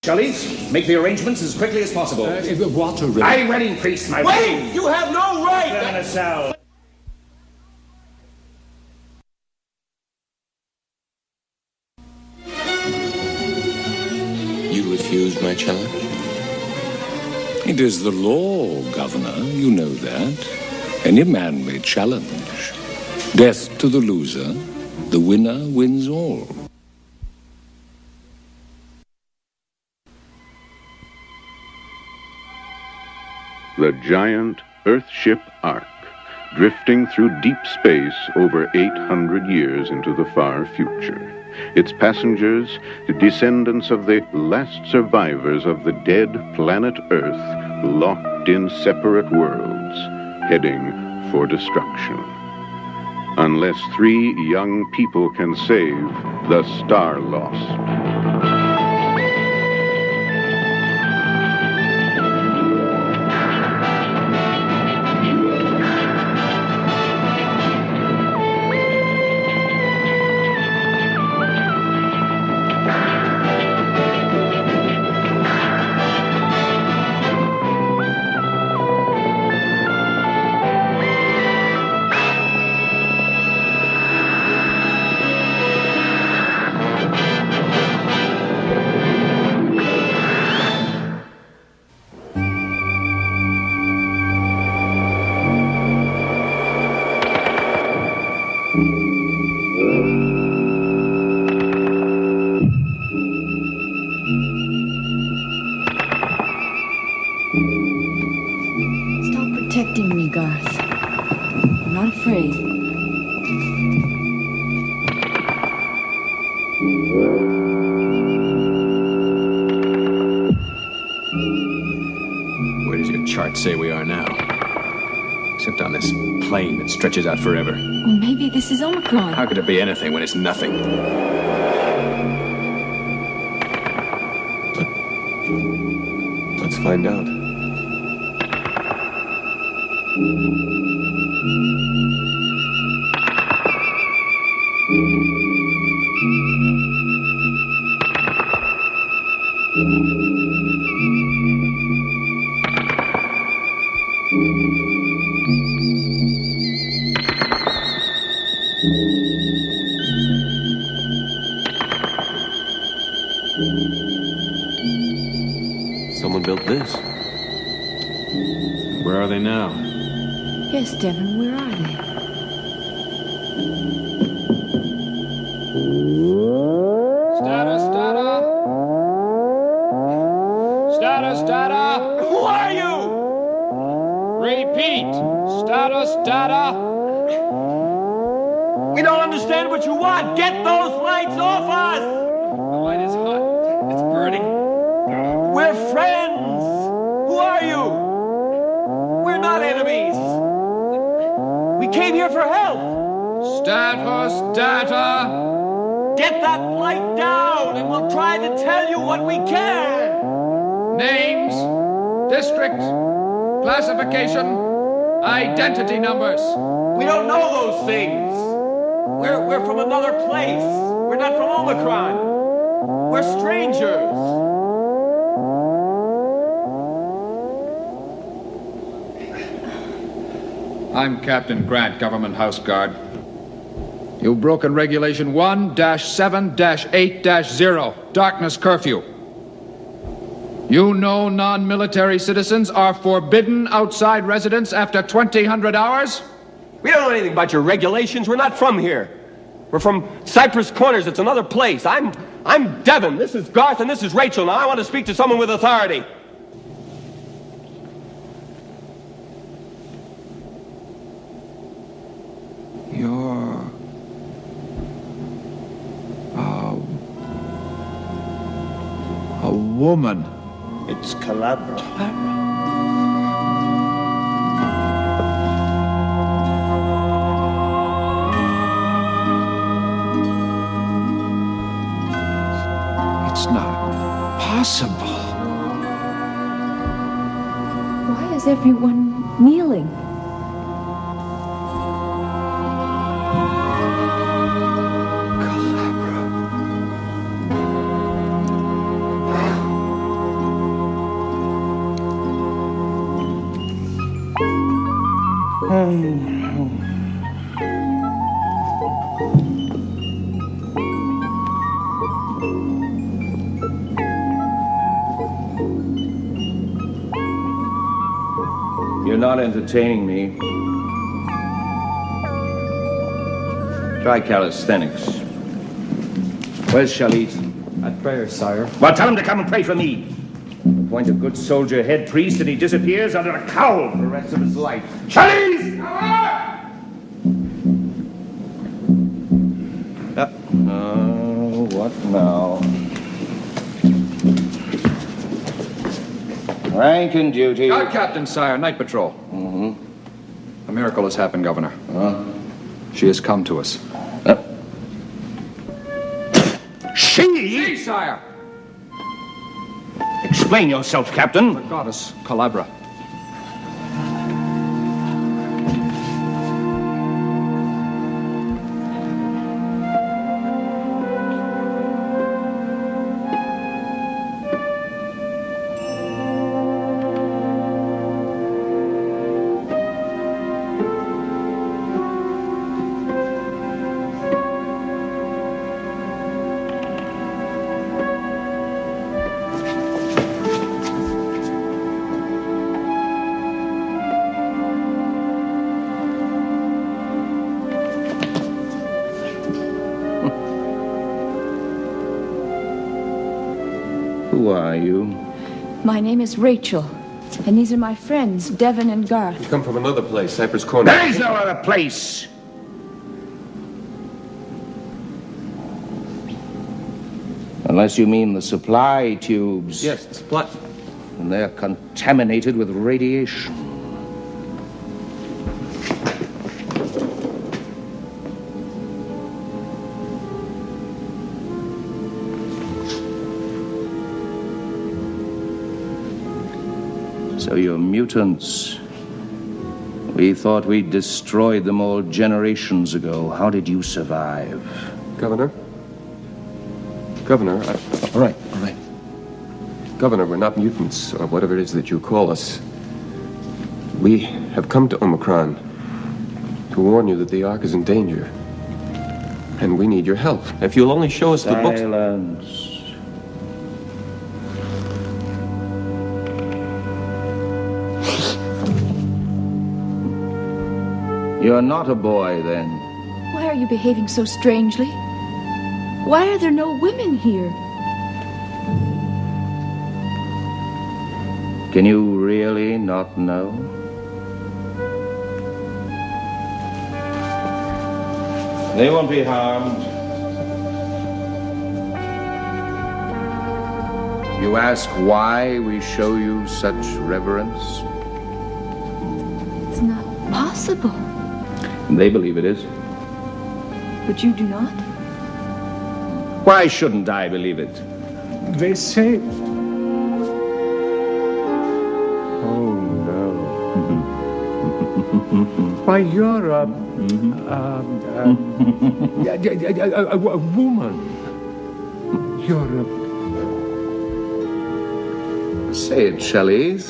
Shullies, make the arrangements as quickly as possible. What a I wedding priest, my Wait! You have no right! in a cell. You refused my challenge? It is the law, Governor. You know that. Any man may challenge. Death to the loser. The winner wins all. The giant Earthship Ark, drifting through deep space over 800 years into the far future. Its passengers, the descendants of the last survivors of the dead planet Earth, locked in separate worlds, heading for destruction. Unless 3 young people can save the Starlost. Stop protecting me, Garth. I'm not afraid. Where does your chart say we are now? Except on this plane that stretches out forever. Well, maybe this is Omicron. How could it be anything when it's nothing? Let's find out. Someone built this. Where are they now? Yes, Devon, where are they? Status, data. Status, data. Who are you? Repeat. Status, data. We don't understand what you want. Get those lights off us! The light is hot. It's burning. We're friends. Who are you? We're not enemies. We came here for help. Status, data. Get that light down and we'll try to tell you what we can. Names, district, classification, identity numbers. We don't know those things. We're from another place. We're not from Omicron. We're strangers. I'm Captain Grant, Government House Guard. You've broken Regulation 1-7-8-0, Darkness Curfew. You know non-military citizens are forbidden outside residence after 2000 hours? We don't know anything about your regulations. We're not from here. We're from Cypress Corners. It's another place. I'm Devon. This is Garth, and this is Rachel. Now I want to speak to someone with authority. You're... a woman. It's Calabra. It's not possible. Why is everyone kneeling? You're not entertaining me. Try calisthenics. Where's Shalit? At prayer, sire. Well, tell him to come and pray for me. Appoint a good soldier head priest and he disappears under a cowl for the rest of his life. Shalit! What now? Rank and duty. Guard Captain, sire, night patrol. A miracle has happened, Governor. She has come to us. She? Sire! Explain yourself, Captain. The goddess Calabra. Who are you? My name is Rachel, and these are my friends, Devon and Garth. You come from another place, Cypress Corner. There is no other place. Unless you mean the supply tubes. Yes, the supply. And they're contaminated with radiation. So you're mutants. We thought we'd destroyed them all generations ago. How did you survive? Governor? All right. Governor, we're not mutants, or whatever it is that you call us. We have come to Omicron to warn you that the Ark is in danger. And we need your help. If you'll only show us the books... Silence. You're not a boy, then. Why are you behaving so strangely? Why are there no women here? Can you really not know? They won't be harmed. You ask why we show you such reverence? It's not possible. They believe it is. But you do not? Why shouldn't I believe it? They say... Oh, no. Why, you're a woman. You're a... Say it, Shelley.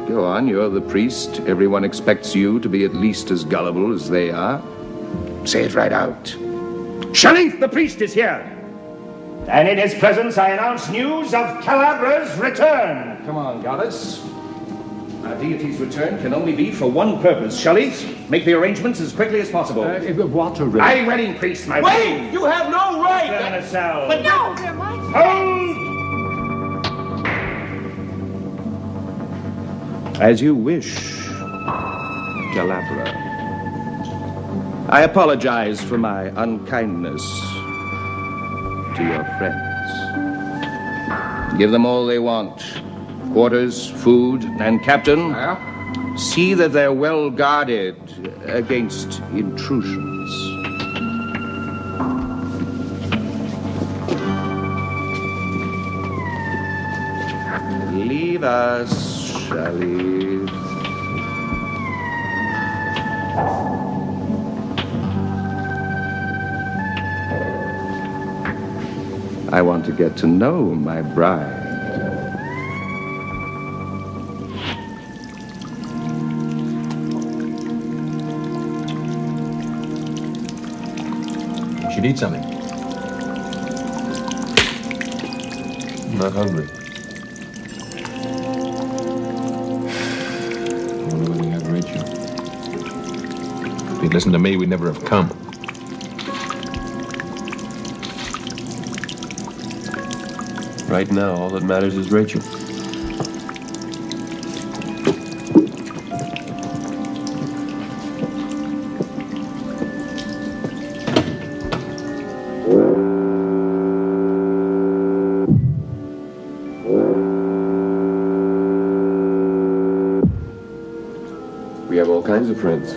Go on, you're the priest. Everyone expects you to be at least as gullible as they are. Say it right out. Shelley, the priest is here. And in his presence I announce news of Calabra's return. Come on, goddess. Our deity's return can only be for one purpose. Shelley, make the arrangements as quickly as possible. What a... I wedding priest, my Wait! You have no right! Burn a cell. But no, they're my Hold! As you wish, Calabra. I apologize for my unkindness to your friends. Give them all they want. Quarters, food, and Captain, see that they're well guarded against intrusions. Leave us, Shelley. I want to get to know my bride. should eat something. I'm not hungry. I wonder whether you have Rachel. If you'd listened to me, we'd never have come. Right now, all that matters is Rachel. We have all kinds of friends.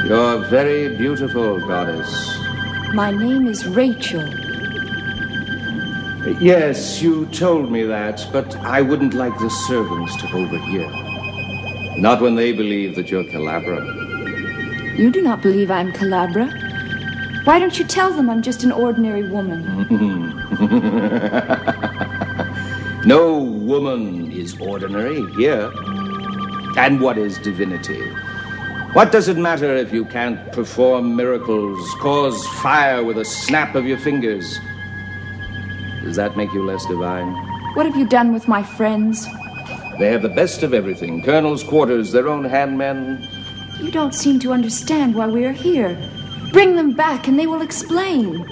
You're very beautiful, goddess. My name is Rachel. Yes, you told me that, but I wouldn't like the servants to overhear. Not when they believe that you're Calabra. You do not believe I'm Calabra. Why don't you tell them I'm just an ordinary woman? No woman is ordinary here. And what is divinity? What does it matter if you can't perform miracles, cause fire with a snap of your fingers? Does that make you less divine? What have you done with my friends? They have the best of everything. Colonel's quarters, their own handmen. You don't seem to understand why we are here. Bring them back and they will explain.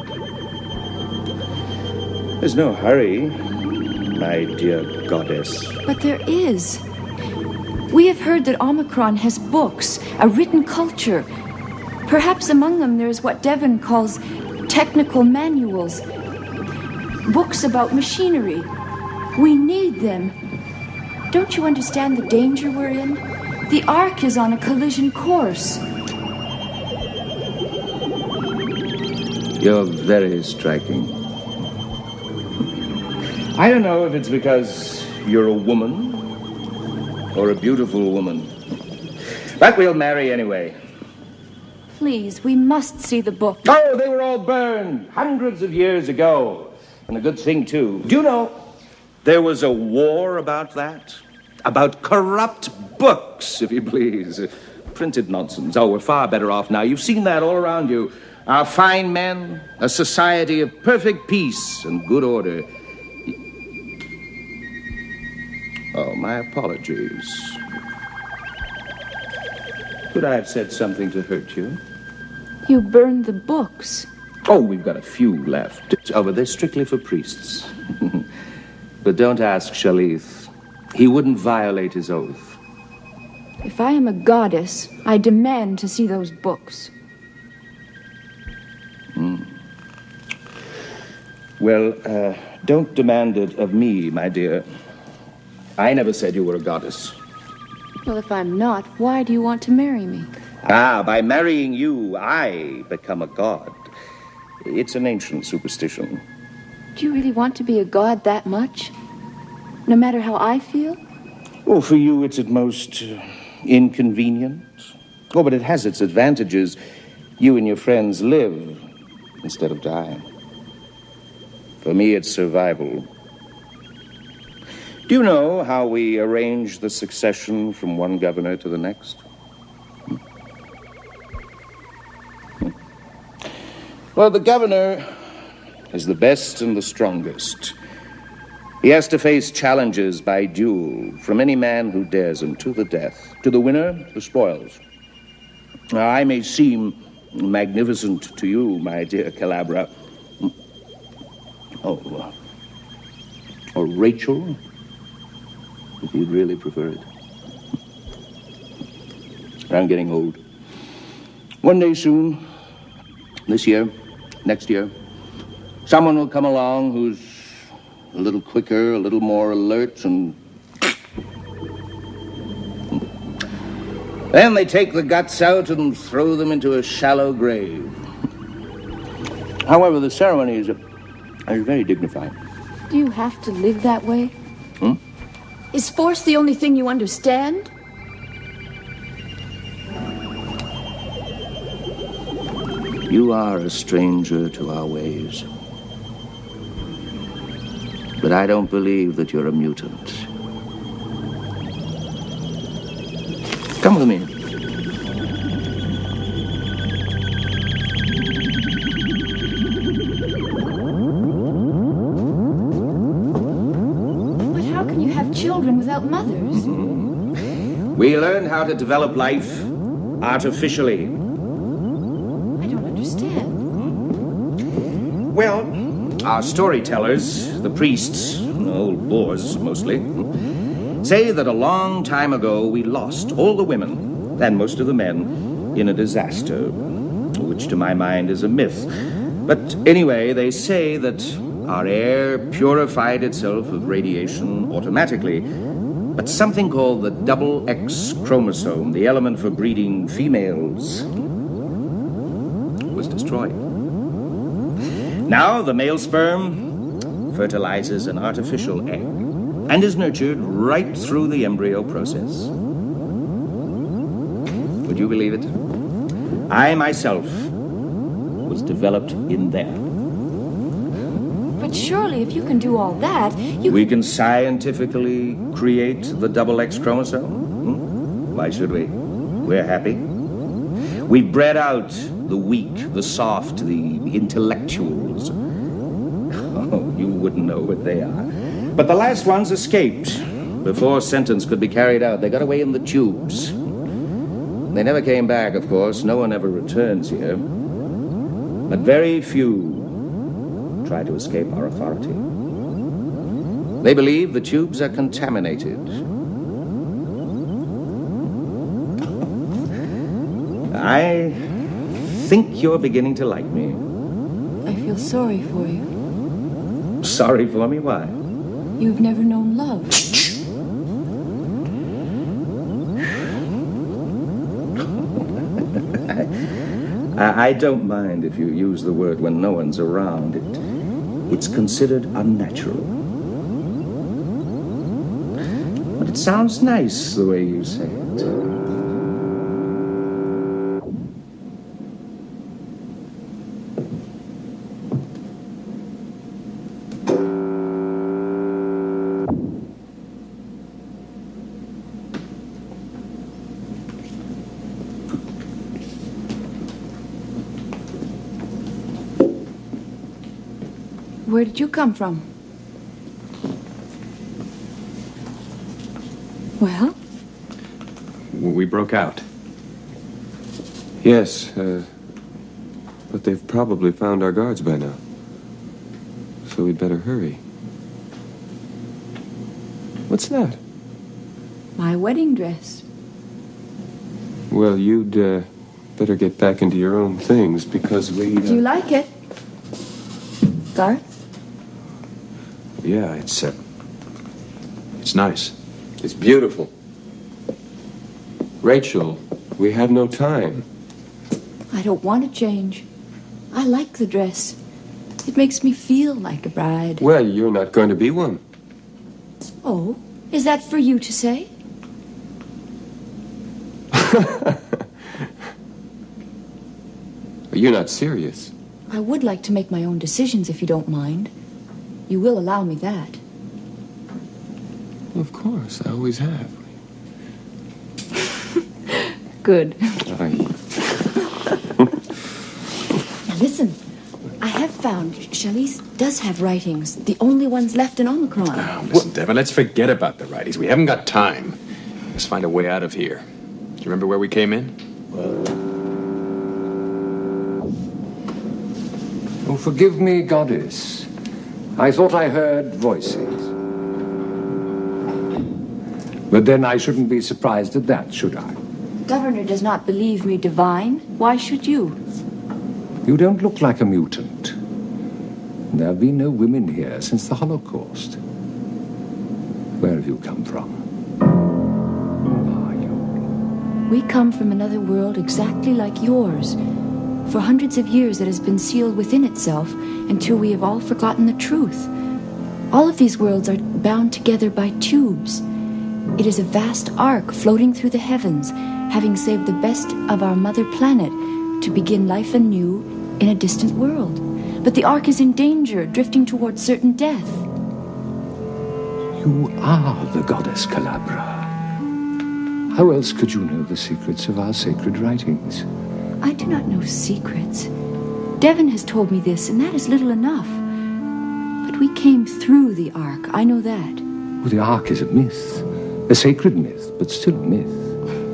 There's no hurry, my dear goddess. But there is. We have heard that Omicron has books, a written culture. Perhaps among them there's what Devon calls technical manuals. Books about machinery. We need them. Don't you understand the danger we're in? The Ark is on a collision course. You're very striking. I don't know if it's because you're a woman or a beautiful woman. But we'll marry anyway. Please, we must see the book. Oh, they were all burned hundreds of years ago. And a good thing, too. Do you know, there was a war about that? About corrupt books, if you please. Printed nonsense. Oh, we're far better off now. You've seen that all around you. Our fine men, a society of perfect peace and good order. Oh, my apologies. Could I have said something to hurt you? You burned the books. Oh, we've got a few left. Oh, but they're strictly for priests. But don't ask Shalith. He wouldn't violate his oath. If I am a goddess, I demand to see those books. Well, don't demand it of me, my dear. I never said you were a goddess. Well, if I'm not, why do you want to marry me? Ah, by marrying you, I become a god. It's an ancient superstition. Do you really want to be a god that much? No matter how I feel? Oh, for you, it's at most inconvenient. Oh, but it has its advantages. You and your friends live instead of die. For me, it's survival. Do you know how we arrange the succession from one governor to the next? Well, the governor is the best and the strongest. He has to face challenges by duel from any man who dares him to the death. To the winner, the spoils. Now, I may seem magnificent to you, my dear Calabra. Oh, or Rachel, if you'd really prefer it. I'm getting old. One day soon, this year, next year, someone will come along who's a little quicker, a little more alert, and then they take the guts out and throw them into a shallow grave. However, the ceremony is very dignified. Do you have to live that way? Is force the only thing you understand? You are a stranger to our ways. But I don't believe that you're a mutant. Come with me. But how can you have children without mothers? We learned how to develop life artificially. I don't understand. Well, our storytellers, the priests, old bores mostly, say that a long time ago we lost all the women and most of the men in a disaster, which to my mind is a myth. But anyway, they say that our air purified itself of radiation automatically, but something called the double X chromosome, the element for breeding females, was destroyed. Now the male sperm fertilizes an artificial egg and is nurtured right through the embryo process. Would you believe it? I myself was developed in there. But surely if you can do all that, We can scientifically create the double X chromosome. Why should we? We're happy. We bred out the weak, the soft, the intellectuals. Oh, you wouldn't know what they are. But the last ones escaped before sentence could be carried out. They got away in the tubes. They never came back, of course. No one ever returns here. But very few try to escape our authority. They believe the tubes are contaminated. I think you're beginning to like me. I feel sorry for you. Sorry for me? Why? You've never known love. I don't mind if you use the word when no one's around. It's considered unnatural. But it sounds nice the way you say it. Where did you come from? Well? We broke out. Yes, but they've probably found our guards by now. So we'd better hurry. What's that? My wedding dress. Well, you'd better get back into your own things because we... Do you like it? Garth? Yeah, it's nice. It's beautiful. Rachel, we have no time. I don't want to change. I like the dress. It makes me feel like a bride. Well, you're not going to be one. Oh, is that for you to say? You're not serious. I would like to make my own decisions if you don't mind. You will allow me that. Of course, I always have. Good. Listen, I have found Chalice does have writings, the only ones left in Omicron. Oh, listen, Devin, let's forget about the writings. We haven't got time. Let's find a way out of here. Do you remember where we came in? Oh, forgive me, goddess. I thought I heard voices. But then I shouldn't be surprised at that, should I? Governor does not believe me divine. Why should you? You don't look like a mutant. There have been no women here since the Holocaust. Where have you come from? Who are you? We come from another world exactly like yours. For hundreds of years it has been sealed within itself until we have all forgotten the truth. All of these worlds are bound together by tubes. It is a vast arc floating through the heavens, having saved the best of our mother planet to begin life anew in a distant world. But the ark is in danger, drifting towards certain death. You are the goddess Calabra. How else could you know the secrets of our sacred writings? I do not know secrets. Devon has told me this, and that is little enough. But we came through the ark, I know that. Well, the ark is a myth. A sacred myth, but still a myth.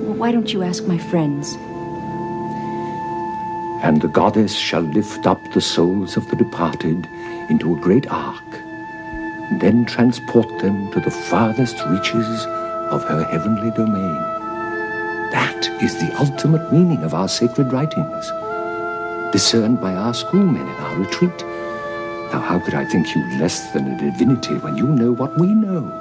Well, why don't you ask my friends? And the goddess shall lift up the souls of the departed into a great ark, and then transport them to the farthest reaches of her heavenly domain. That is the ultimate meaning of our sacred writings, discerned by our schoolmen in our retreat. Now, how could I think you less than a divinity when you know what we know?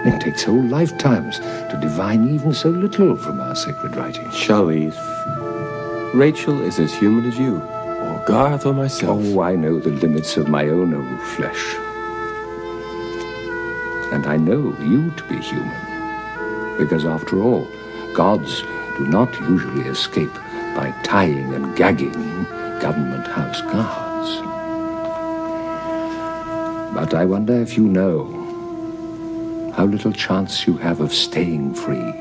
It takes whole lifetimes to divine even so little from our sacred writings. Chalice, Rachel is as human as you, or Garth or myself. Oh, I know the limits of my own old flesh. And I know you to be human. Because after all, gods do not usually escape by tying and gagging government house guards. But I wonder if you know how little chance you have of staying free.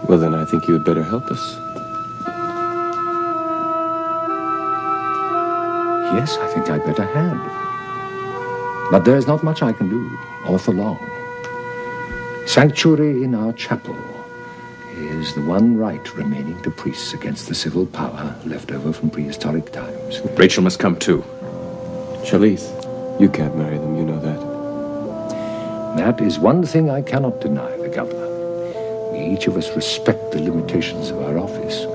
Well, then I think you had better help us. Yes, I think I'd better hand. But there's not much I can do, or for long. Sanctuary in our chapel is the one right remaining to priests against the civil power left over from prehistoric times. Rachel must come too. Chalice, you can't marry them, you know that. That is one thing I cannot deny the governor. We each of us respect the limitations of our office.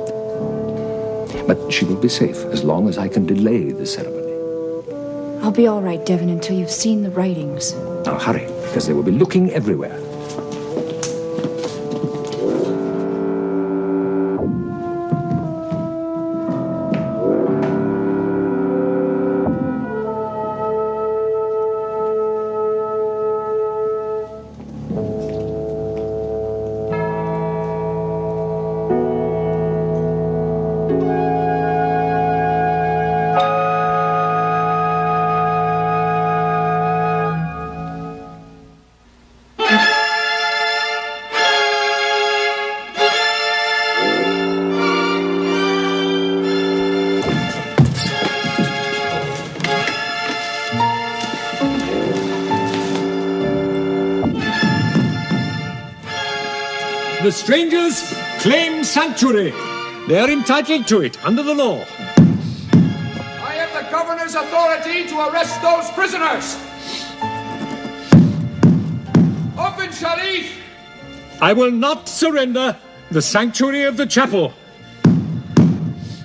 But she will be safe as long as I can delay the ceremony. I'll be all right, Devon, until you've seen the writings. Now hurry, because they will be looking everywhere. The strangers claim sanctuary. They are entitled to it under the law. I have the governor's authority to arrest those prisoners. Open, Sharif! I will not surrender the sanctuary of the chapel.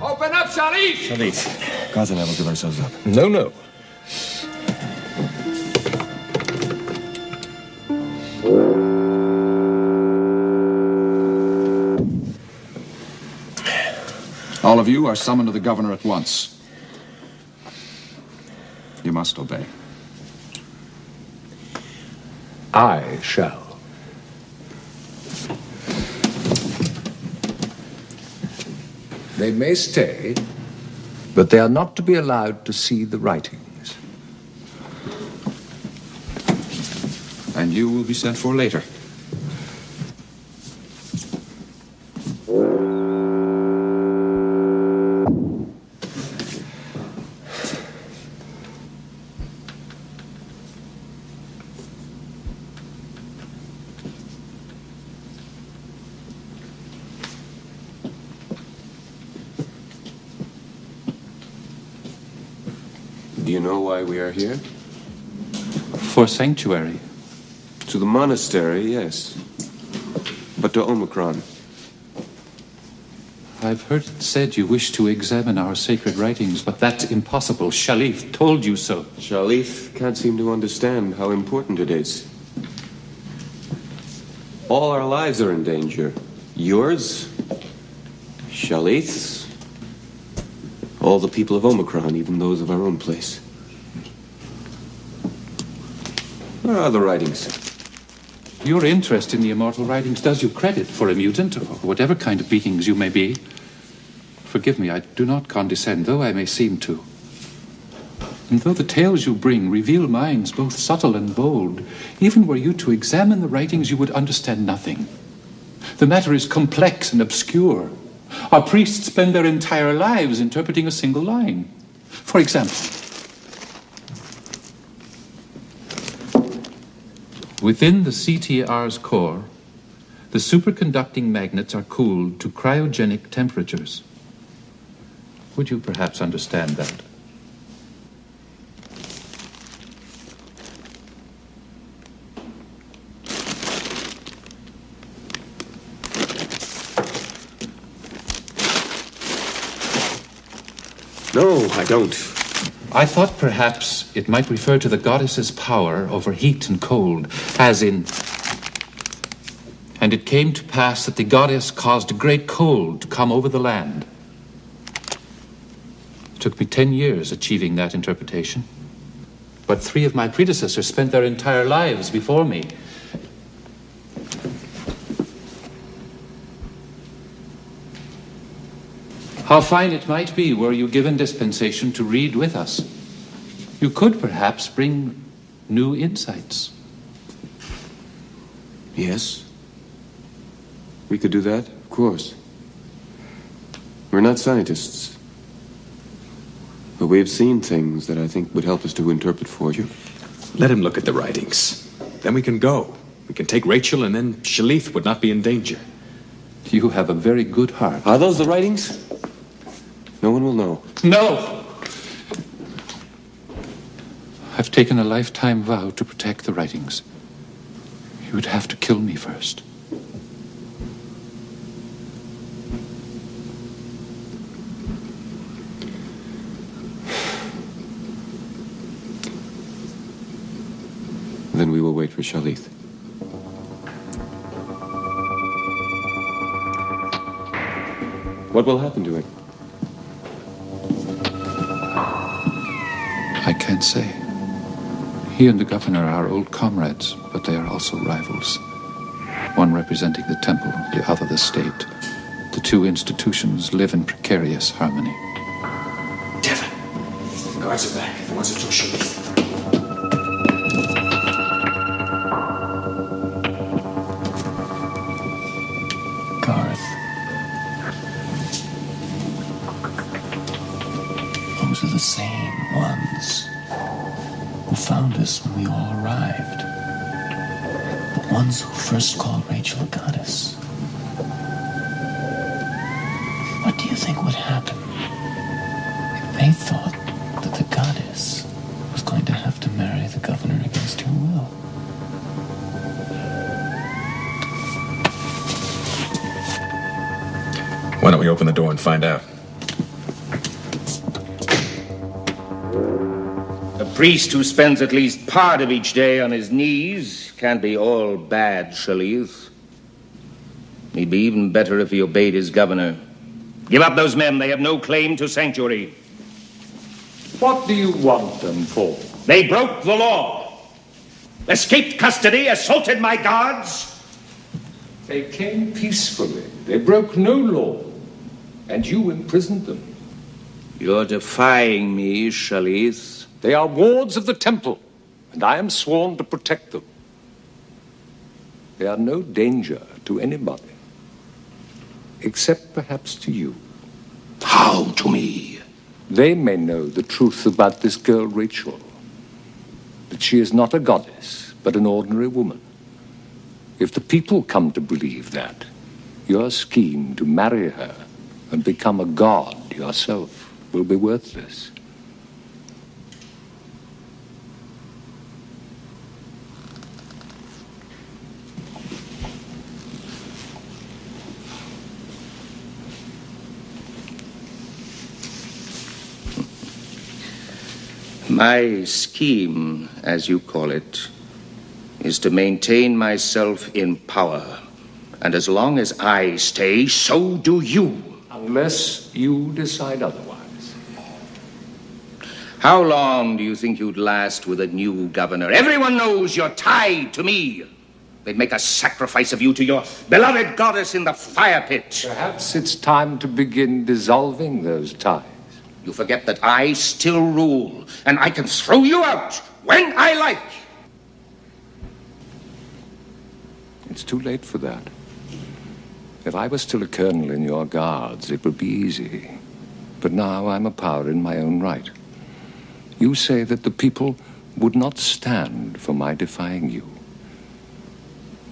Open up, Sharif! Chalice, Garth and I will give ourselves up. No, no. of you are summoned to the governor at once. You must obey. I shall. They may stay, but they are not to be allowed to see the writings. And you will be sent for later. Do you know why we are here? For sanctuary. To the monastery, yes. But to Omicron. I've heard it said you wish to examine our sacred writings, but that's impossible. Shalif told you so. Shalif can't seem to understand how important it is. All our lives are in danger. Yours, Shalif's, all the people of Omicron, even those of our own place. Where are the writings? Your interest in the immortal writings does you credit for a mutant, or whatever kind of beings you may be. Forgive me, I do not condescend, though I may seem to. And though the tales you bring reveal minds both subtle and bold, even were you to examine the writings, you would understand nothing. The matter is complex and obscure. Our priests spend their entire lives interpreting a single line. For example, within the CTR's core, the superconducting magnets are cooled to cryogenic temperatures. Would you perhaps understand that? No, I don't. I thought perhaps it might refer to the goddess's power over heat and cold, as in... And it came to pass that the goddess caused a great cold to come over the land. It took me 10 years achieving that interpretation. But 3 of my predecessors spent their entire lives before me. How fine it might be were you given dispensation to read with us. You could perhaps bring new insights. Yes. We could do that, of course. We're not scientists. But we have seen things that I think would help us to interpret for you. Let him look at the writings. Then we can go. We can take Rachel, and then Shalif would not be in danger. You have a very good heart. Are those the writings? No one will know. No! I've taken a lifetime vow to protect the writings. You would have to kill me first. Then we will wait for Shalif. What will happen to him? I can't say. He and the governor are old comrades, but they are also rivals. One representing the temple, the other the state. The 2 institutions live in precarious harmony. Devin! The guards are back. The ones who took Shalif. Those are the same ones who found us when we all arrived. The ones who first called Rachel a goddess. What do you think would happen if they thought that the goddess was going to have to marry the governor against her will? Why don't we open the door and find out? A priest who spends at least part of each day on his knees can't be all bad, Shalif. He'd be even better if he obeyed his governor. Give up those men. They have no claim to sanctuary. What do you want them for? They broke the law. Escaped custody, assaulted my guards. They came peacefully. They broke no law. And you imprisoned them. You're defying me, Shalith. They are wards of the temple, and I am sworn to protect them. They are no danger to anybody, except perhaps to you. How to me? They may know the truth about this girl, Rachel. That she is not a goddess, but an ordinary woman. If the people come to believe that, your scheme to marry her and become a god yourself will be worthless. My scheme, as you call it, is to maintain myself in power. And as long as I stay, so do you. Unless you decide otherwise. How long do you think you'd last with a new governor? Everyone knows you're tied to me. They'd make a sacrifice of you to your beloved goddess in the fire pit. Perhaps it's time to begin dissolving those ties. You forget that I still rule, and I can throw you out when I like. It's too late for that. If I were still a colonel in your guards, it would be easy. But now I'm a power in my own right. You say that the people would not stand for my defying you.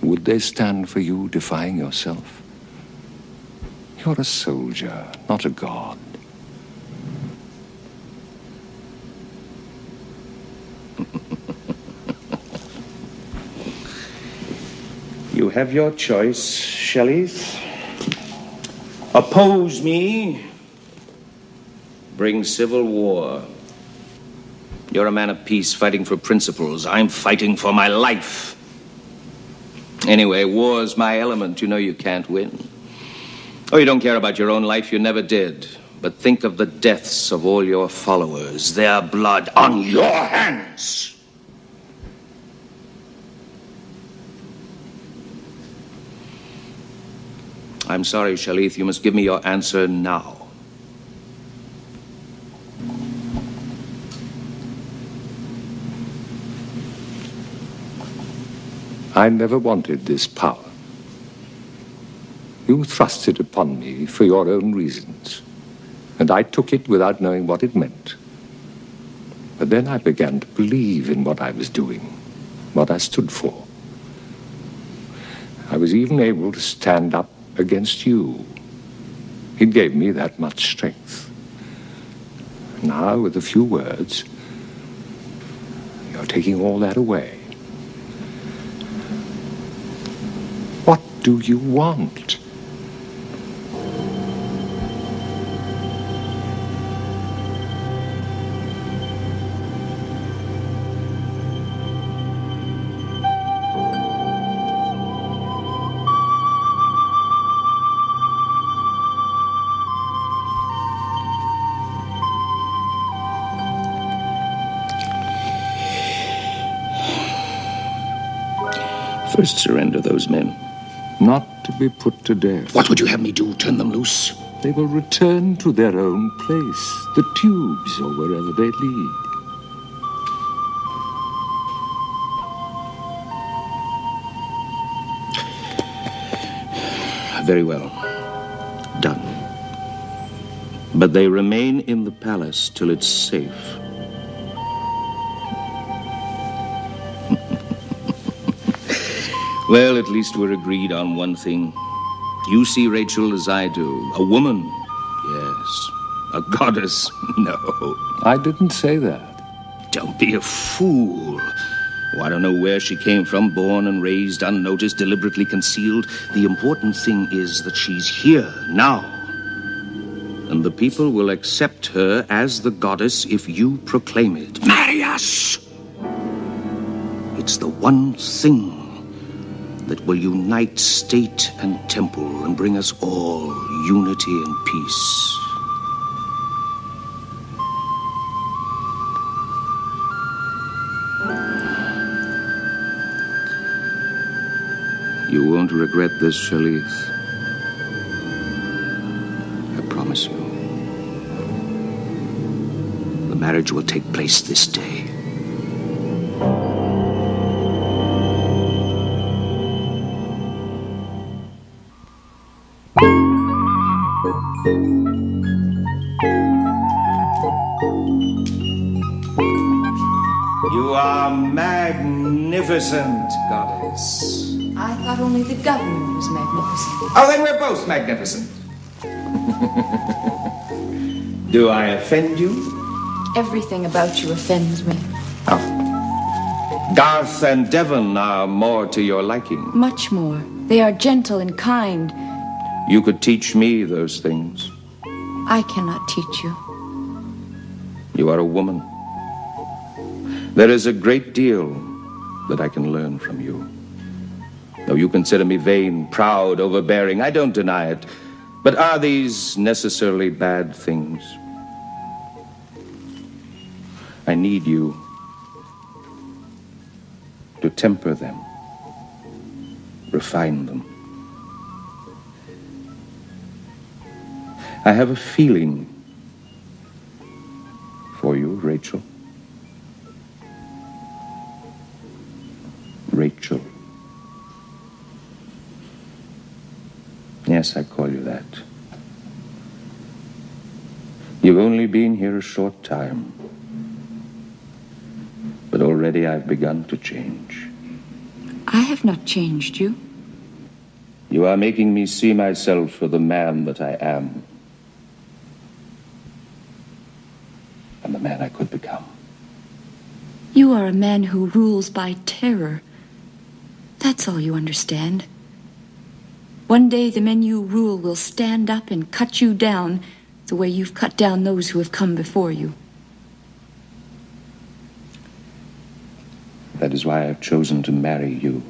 Would they stand for you defying yourself? You're a soldier, not a god. You have your choice, Shalith. Oppose me, bring civil war. You're a man of peace fighting for principles. I'm fighting for my life. Anyway, war's my element. You know you can't win. Oh, you don't care about your own life. You never did. But think of the deaths of all your followers. Their blood on your hands. I'm sorry, Shalith. You must give me your answer now. I never wanted this power. You thrust it upon me for your own reasons, and I took it without knowing what it meant. But then I began to believe in what I was doing, what I stood for. I was even able to stand up against you. It gave me that much strength. Now, with a few words, you're taking all that away. What do you want? First, surrender those men. Not to be put to death. What would you have me do? Turn them loose? They will return to their own place, the tubes or wherever they lead. Very well. Done. But they remain in the palace till it's safe. Well, at least we're agreed on one thing. You see Rachel as I do. A woman, yes. A goddess, no. I didn't say that. Don't be a fool. Oh, I don't know where she came from, born and raised, unnoticed, deliberately concealed. The important thing is that she's here, now. And the people will accept her as the goddess if you proclaim it. Marry us! It's the one thing that will unite state and temple and bring us all unity and peace. You won't regret this, Shalith. I promise you. The marriage will take place this day. You are magnificent, goddess. I thought only the governor was magnificent. Oh, then we're both magnificent. Do I offend you? Everything about you offends me. Oh. Garth and Devon are more to your liking. Much more. They are gentle and kind. You could teach me those things. I cannot teach you. You are a woman. There is a great deal that I can learn from you. Though you consider me vain, proud, overbearing, I don't deny it. But are these necessarily bad things? I need you to temper them, refine them. I have a feeling for you, Rachel. Rachel. Yes, I call you that. You've only been here a short time, but already I've begun to change. I have not changed you. You are making me see myself for the man that I am, and the man I could become. You are a man who rules by terror. That's all you understand. One day the men you rule will stand up and cut you down the way you've cut down those who have come before you. That is why I've chosen to marry you.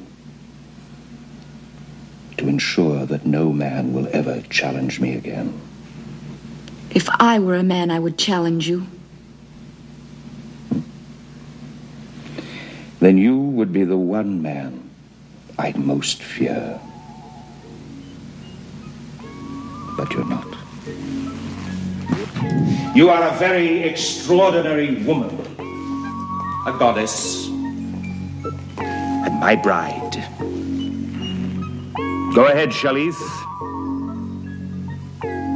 To ensure that no man will ever challenge me again. If I were a man, I would challenge you. Then you would be the one man I'd most fear. But you're not. You are a very extraordinary woman. A goddess. And my bride. Go ahead, Shalith.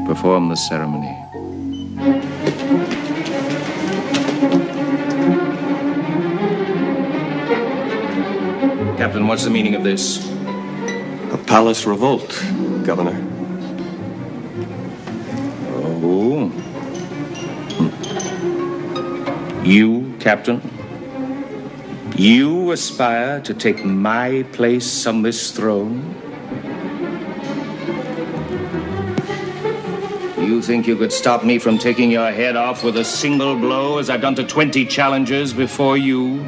Perform the ceremony. Captain, what's the meaning of this? A palace revolt, Governor. Oh. You, Captain? You aspire to take my place on this throne? You think you could stop me from taking your head off with a single blow, as I've done to 20 challengers before you?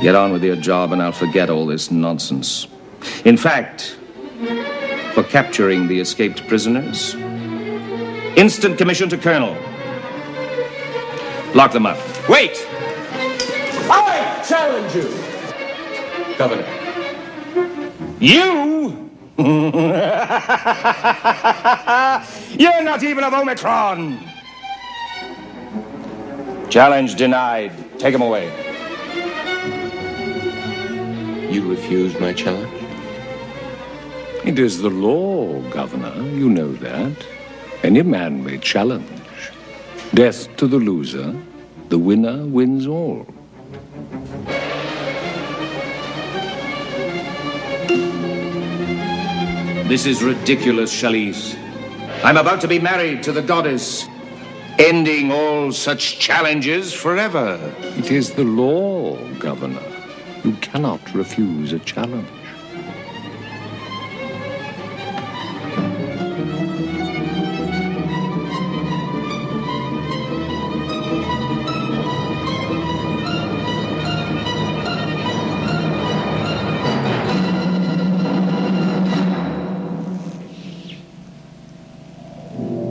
Get on with your job and I'll forget all this nonsense. In fact, for capturing the escaped prisoners, instant commission to Colonel. Lock them up. Wait! I challenge you! Governor. You? You're not even of Omicron! Challenge denied. Take him away. You refuse my challenge? It is the law, Governor. You know that. Any man may challenge. Death to the loser. The winner wins all. This is ridiculous, Shalith. I'm about to be married to the goddess, ending all such challenges forever. It is the law, Governor. You cannot refuse a challenge.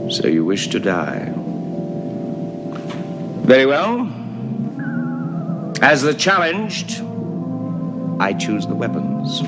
So you wish to die. Very well. As the challenged, I choose the weapons.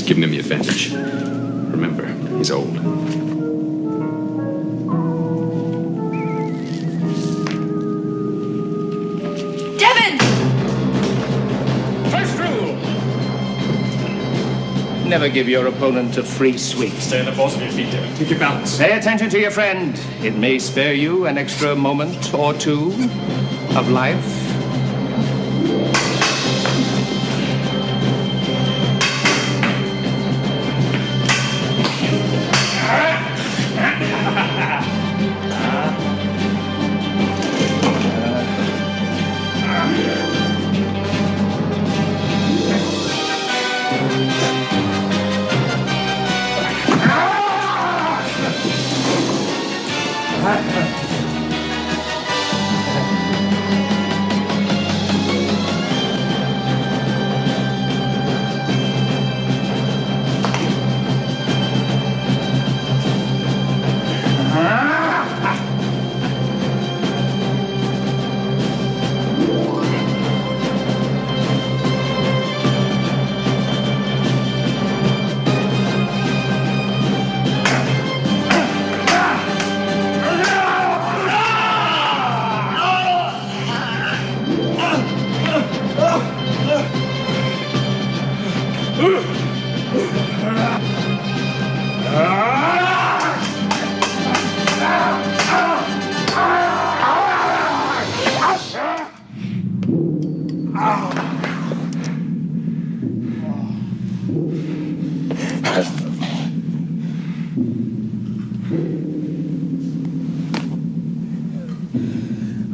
Giving him the advantage. Remember, he's old. Devon! First rule! Never give your opponent a free sweep. Stay on the balls of your feet, Devon. Keep your balance. Pay attention to your friend. It may spare you an extra moment or two of life.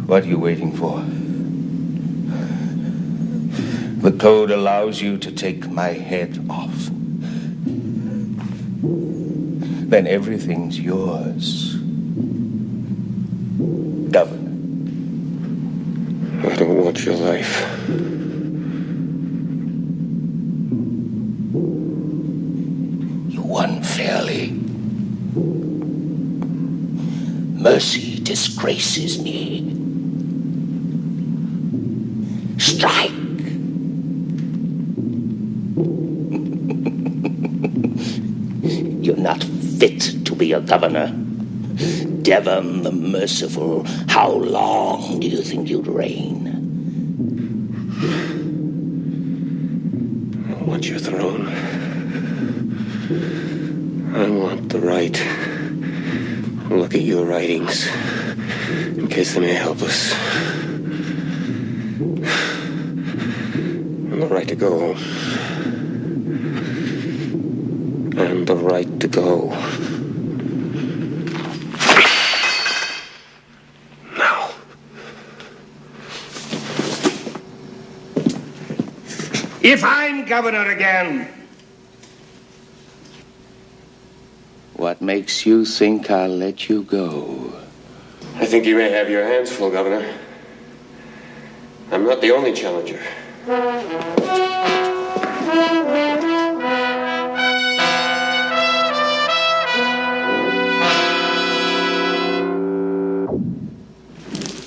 What are you waiting for? The code allows you to take my head off. Then everything's yours. Governor. I don't want your life. You won fairly. Mercy disgraces me. Strike! You're not fit to be a governor. Devon the Merciful, how long do you think you'd reign? I want your throne. I want the right to look at your writings in case they may help us. And the right to go home. And the right to go. Now. If I'm governor again, what makes you think I'll let you go? I think you may have your hands full, Governor. I'm not the only challenger.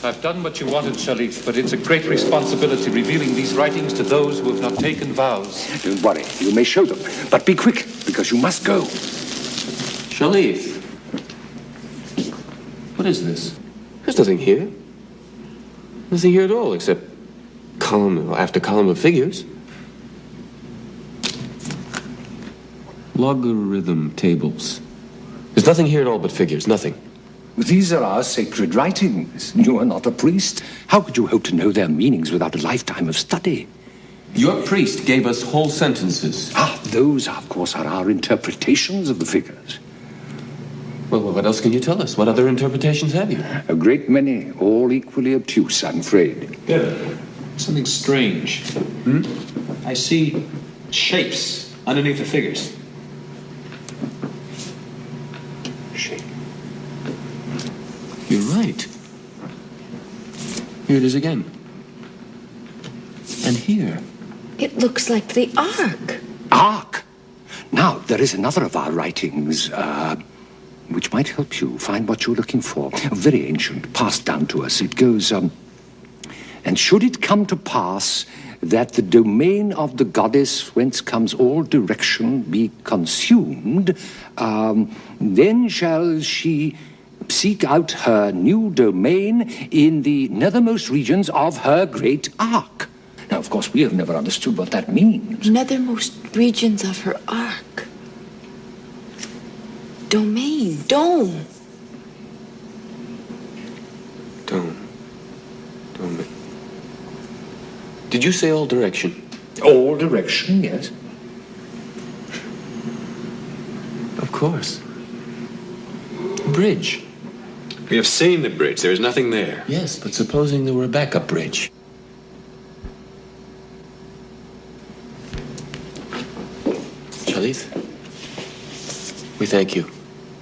I've done what you wanted, Sharif, but it's a great responsibility revealing these writings to those who have not taken vows. Don't worry, you may show them, but be quick, because you must go. Sharif. What is this? There's nothing here. Nothing here at all, except column after column of figures. Logarithm tables. There's nothing here at all but figures, nothing. These are our sacred writings. You are not a priest. How could you hope to know their meanings without a lifetime of study? Your priest gave us whole sentences. Those, of course, are our interpretations of the figures. Well, what else can you tell us? What other interpretations have you? A great many, all equally obtuse, I'm afraid. Devin, something strange. I see shapes underneath the figures. You're right. Here it is again. And here. It looks like the Ark. Ark! Now, there is another of our writings, which might help you find what you're looking for. Very ancient, passed down to us. It goes, and should it come to pass that the domain of the goddess whence comes all direction be consumed, then shall she seek out her new domain in the nethermost regions of her great Ark. Now, of course, we have never understood what that means. Nethermost regions of her Ark. Domain, dome. Dome. Did you say all direction? All direction, yes. Of course. Bridge. We have seen the bridge. There is nothing there. Yes, but supposing there were a backup bridge. Shalith, we thank you.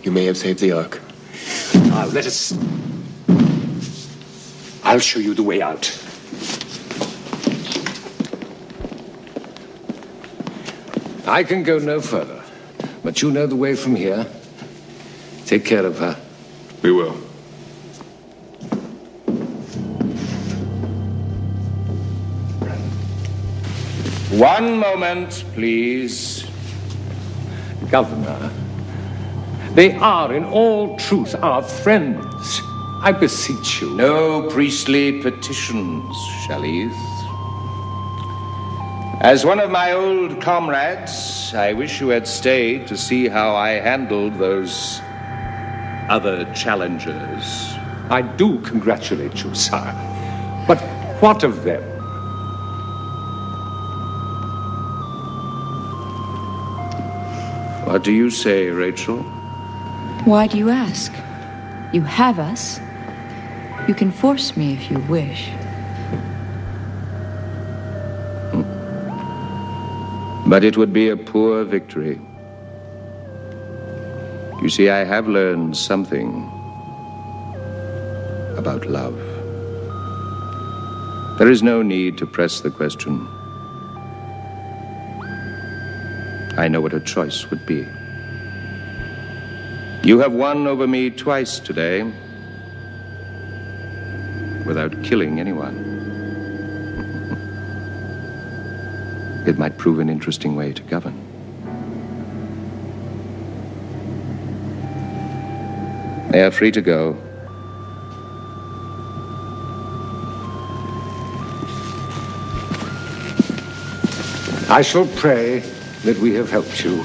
You may have saved the Ark. Now, let us... I'll show you the way out. I can go no further, but you know the way from here. Take care of her. We will. One moment, please. Governor, they are in all truth our friends. I beseech you. No priestly petitions, Shalith. As one of my old comrades, I wish you had stayed to see how I handled those other challengers. I do congratulate you, sire. But what of them? What do you say, Rachel? Why do you ask? You have us. You can force me if you wish. But it would be a poor victory. You see, I have learned something about love. There is no need to press the question. I know what her choice would be. You have won over me twice today, without killing anyone. It might prove an interesting way to govern. They are free to go. I shall pray that we have helped you.